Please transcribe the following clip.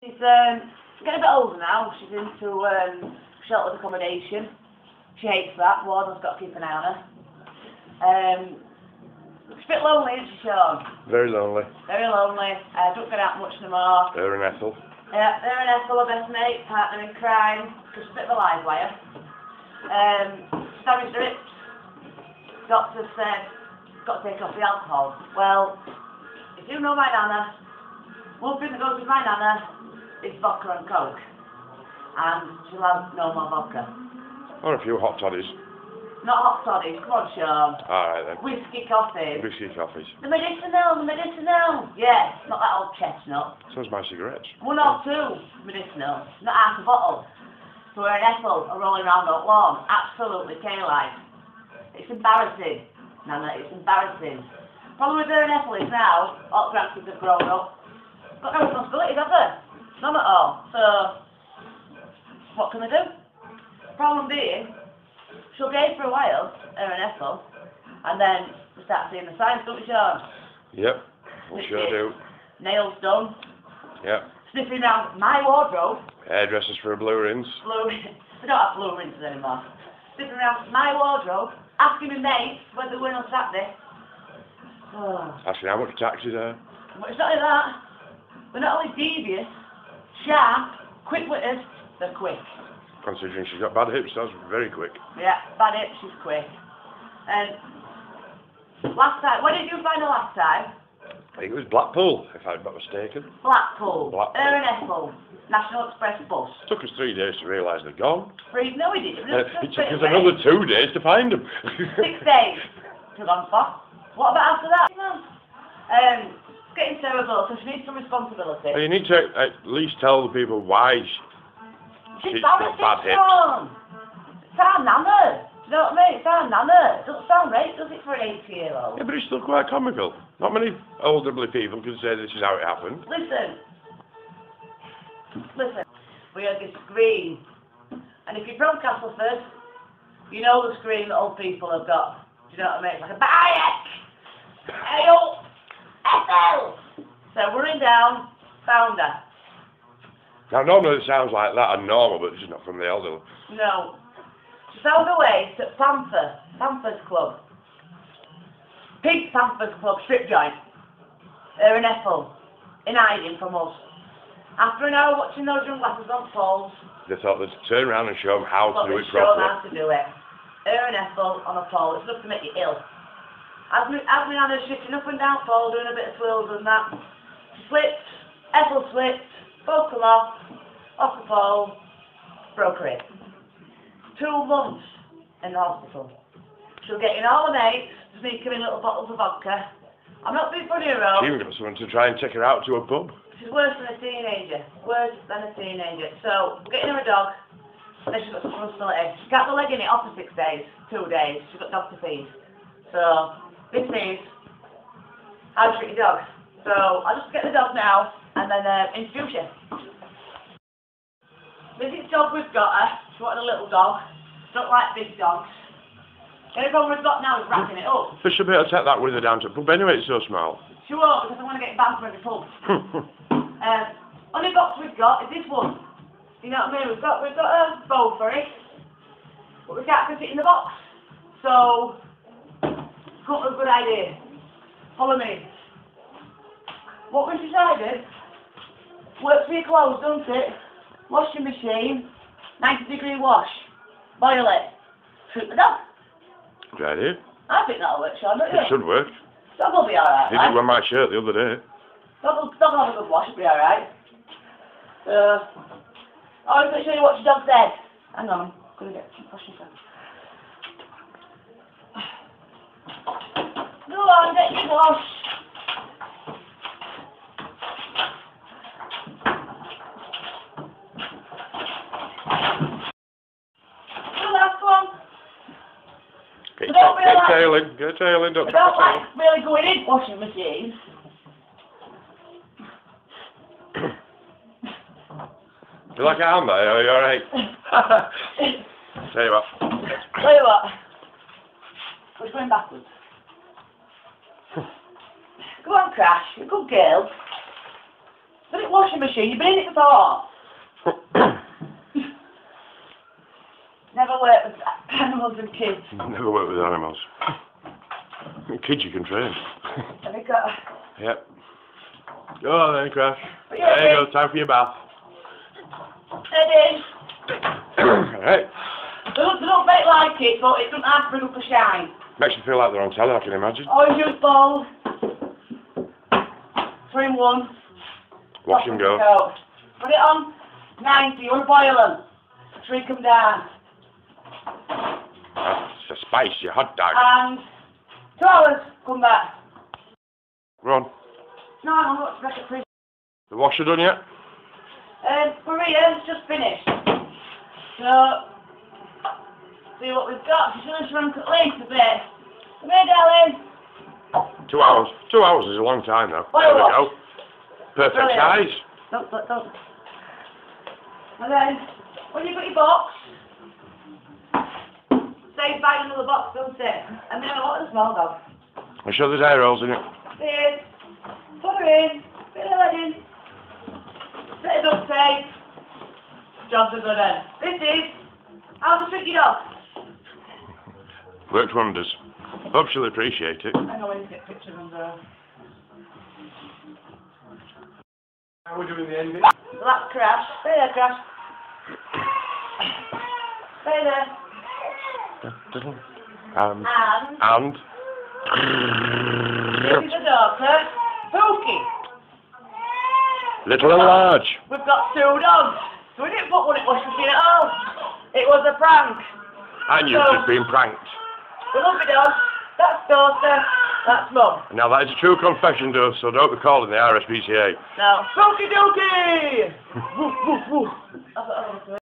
She's getting a bit older now. She's into sheltered accommodation. She hates that. Warden's got to keep an eye on her. She's a bit lonely, isn't she, Sean? Very lonely. Very lonely. Don't get out much no more. Her and Ethel. Yeah, her and Ethel are best mate, partner in crime. She's a bit of a live wire. She's damaged her hips. Doctor said, got to take off the alcohol. Well, if you know my nana, one thing that goes with my nana is vodka and coke. And she'll have no more vodka. Or a few hot toddies. Not hot toddies, come on, Sean. Alright then. Whiskey coffees. Whiskey coffees. The medicinal. Yeah, not that old chestnut. So's my cigarettes. 1 or 2 medicinal, not half a bottle. So her and Ethel are rolling around on lawn, absolutely K-like. It's embarrassing, Nana, it's embarrassing. Problem with her and Ethel is now, all the grandkids have grown up. Got no responsibilities, have they? None at all. So, what can they do? Problem being, she'll gay for a while, her and Ethel, and then we start seeing the signs, don't we, Sean? Yep, we sure do. Nails done. Yep. Sniffing around my wardrobe. Hairdressers for blue rings. We don't have blue rings anymore. Sniffing around my wardrobe, asking me mates whether we're on Saturday. Oh. Asking how much tax is there. But it's not like that. They're not only devious, sharp, quick-witted, they're quick. Considering she's got bad hips, that's very quick. Yeah, bad hips, she's quick. And last time, where did you find her last time? I think it was Blackpool, if I'm not mistaken. Blackpool. Her and Ethel. National Express bus. It took us 3 days to realise they're gone. No, we didn't. It took us another 2 days to find them. 6 days to gone for. What about after that? It's getting terrible, so she needs some responsibility. Well, you need to at least tell the people why she's got bad hips. It's our nana. Do you know what I mean? It's our nana. It doesn't sound right, does it, for an 80-year-old? Yeah, but it's still quite comical. Not many elderly people can say this is how it happened. Listen. We are the screen. And if you're from Castleford, you know the screen that old people have got. Do you know what I mean? It's like a Bayek! Hey up! Ethel! So running down, found her. Now normally it sounds like that and normal, but this is not from the elderly. No. She found her way to Pampers Club. Pig Pampers Club, strip joint. Her and Ethel, in hiding from us. After an hour watching those young lasses on poles, they thought they'd turn around and show them how to do it show them properly. how to do it. Her and Ethel on a pole, it's enough to make you ill. As me and her shifting up and down pole, doing a bit of twirls and that. She slipped, Ethel slipped, both come off the pole, broke her hip. 2 months in the hospital. She'll get in all the mates, sneaking in little bottles of vodka. I'm not being funny, Rose. She even got someone to try and take her out to a pub. She's worse than a teenager. Worse than a teenager. So, getting her a dog, and then she's got some responsibility. She's got the leg in it off for 6 days, 2 days. She's got dog to feed. So, this means how to treat your dog. So, I'll just get the dog now, and then introduce you. This is dog we've got her. She wanted a little dog. She don't like big dogs. The only problem we've got now is wrapping it up. But she'll be able to take that with her down to the pub anyway, it's so small. She won't, because I'm going to get banned from every pub. Only box we've got is this one. You know what I mean? We've got a bowl for it, but we can't fit it in the box. So, come up with a good idea. Follow me. What we've decided, works for your clothes, doesn't it? Washing machine, 90-degree wash, boil it, shoot the dog. Good idea. I think that'll work, Sean, don't you? It should work. Dog will be alright. He did with my shirt the other day. Dog will have a good wash, it'll be alright. Always make sure you watch your dog's head. Hang on, I'm going to get some washing stuff. Go on, get your wash. Get a tail in, don't I don't like really going in washing machines. You like a hand there? Are you alright? Tell you what. We're going backwards. Go on, Crash. You're a good girl. Did it washing machine? You've been in it before. Never worked with animals and kids. Never worked with animals. Kids you can train. Have you got... Yep. Oh, then crash. There you go, time for your bath. Ready? Right. They don't make like it, but it doesn't have to bring up a shine. Makes you feel like they're on telly, I can imagine. Orange juice bowl. 3 in 1. Wash and go. Put it on 90. You want to boil them. Shrink them down. That's a spicy hot dog. And 2 hours. Come back. Go on. No, I'm not back at prison. The washer done yet? Maria's just finished. So, see what we've got. She's going to shrink at least a bit. Come here, darling. 2 hours. 2 hours is a long time though. There we go. Perfect size. Don't. And then, when you've got your box, say buy another box, don't it? And then I want a small dog. I'm sure there's air rolls in it. Here. Put her in. Bit of lead in. Bit of duct tape. Jobs are done. This is how to trick your dog. Worked wonders. Hope she'll appreciate it. I know when to get pictures of her. How are we doing the ending? So that's Crash. Stay there, Crash. Stay there. And? This is the daughter, Pookie. Little and large. We've got 2 dogs. So we didn't put one in washing machine at all. It was a prank. And you've just been pranked. We love your dogs. That's daughter. That's mum. Now that is a true confession, though, so don't be calling the RSPCA. No. Pookie dookie! Woof, woof, woof. That's what I want to do.